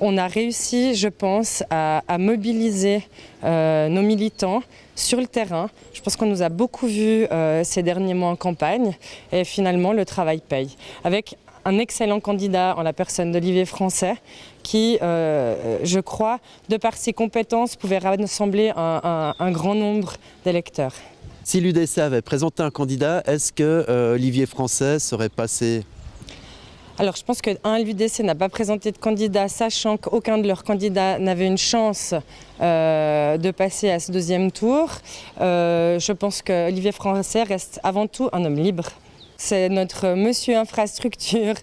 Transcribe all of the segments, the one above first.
On a réussi, je pense, à mobiliser nos militants sur le terrain. Je pense qu'on nous a beaucoup vus ces derniers mois en campagne et finalement le travail paye. Avec un excellent candidat en la personne d'Olivier Français qui, je crois, de par ses compétences, pouvait rassembler un grand nombre d'électeurs. Si l'UDC avait présenté un candidat, est-ce que Olivier Français serait passé ? Alors je pense que l'UDC n'a pas présenté de candidat, sachant qu'aucun de leurs candidats n'avait une chance de passer à ce deuxième tour. Je pense qu'Olivier Français reste avant tout un homme libre. C'est notre monsieur infrastructure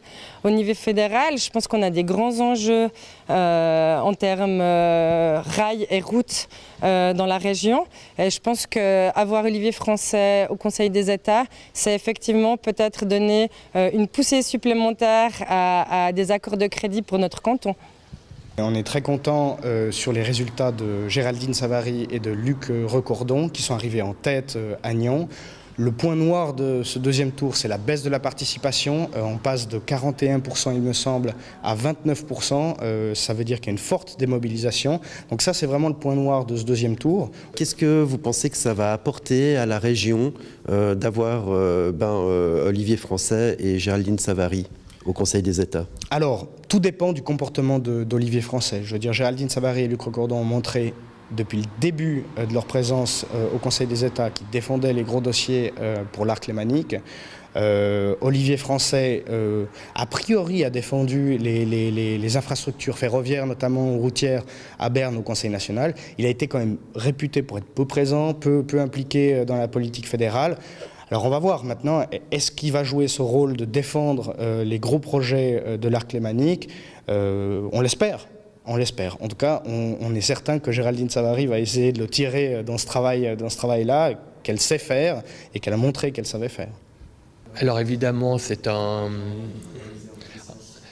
au niveau fédéral. Je pense qu'on a des grands enjeux en termes rails et routes dans la région. Et je pense qu'avoir Olivier Français au Conseil des États, c'est effectivement peut-être donner une poussée supplémentaire à des accords de crédit pour notre canton. On est très content sur les résultats de Géraldine Savary et de Luc Recordon qui sont arrivés en tête à Nyon. Le point noir de ce deuxième tour, c'est la baisse de la participation. On passe de 41%, il me semble, à 29%. Ça veut dire qu'il y a une forte démobilisation. Donc ça, c'est vraiment le point noir de ce deuxième tour. Qu'est-ce que vous pensez que ça va apporter à la région d'avoir Olivier Français et Géraldine Savary au Conseil des États? Alors, tout dépend du comportement d'Olivier Français. Je veux dire, Géraldine Savary et Luc Recordon ont montré depuis le début de leur présence au Conseil des États qui défendaient les gros dossiers pour l'arc lémanique. Olivier Français, a priori, a défendu les infrastructures ferroviaires, notamment routières, à Berne au Conseil national. Il a été quand même réputé pour être peu présent, peu impliqué dans la politique fédérale. Alors on va voir maintenant, est-ce qu'il va jouer ce rôle de défendre les gros projets de l'arc lémanique? On l'espère. On l'espère. En tout cas, on est certain que Géraldine Savary va essayer de le tirer dans ce travail-là, qu'elle sait faire et qu'elle a montré qu'elle savait faire. Alors évidemment, c'est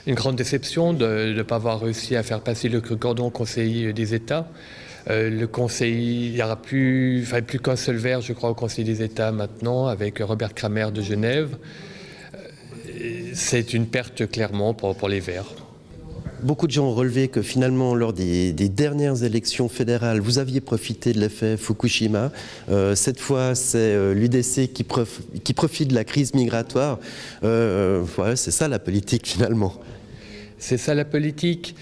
une grande déception de ne pas avoir réussi à faire passer le Recordon au Conseil des États. Le Conseil, il n'y aura plus qu'un seul vert, je crois, au Conseil des États maintenant, avec Robert Kramer de Genève. C'est une perte clairement pour les Verts. Beaucoup de gens ont relevé que finalement, lors des dernières élections fédérales, vous aviez profité de l'effet Fukushima. Cette fois, c'est l'UDC qui profite de la crise migratoire. Ouais, c'est ça la politique finalement. C'est ça la politique.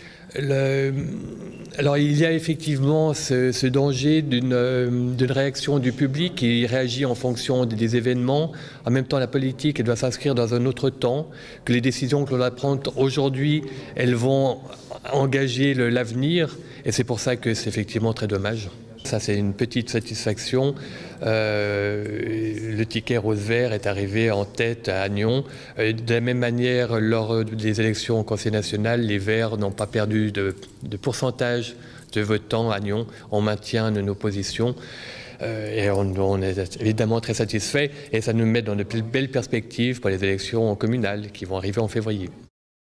Alors il y a effectivement ce danger d'une réaction du public qui réagit en fonction des événements. En même temps, la politique elle doit s'inscrire dans un autre temps, que les décisions que l'on va prendre aujourd'hui, elles vont engager l'avenir, et c'est pour ça que c'est effectivement très dommage. Ça, c'est une petite satisfaction. Le ticket rose vert est arrivé en tête à Nyon. De la même manière, lors des élections au Conseil national, les Verts n'ont pas perdu de pourcentage de votants à Nyon. On maintient nos positions et on est évidemment très satisfait. Et ça nous met dans de belles perspectives pour les élections communales qui vont arriver en février.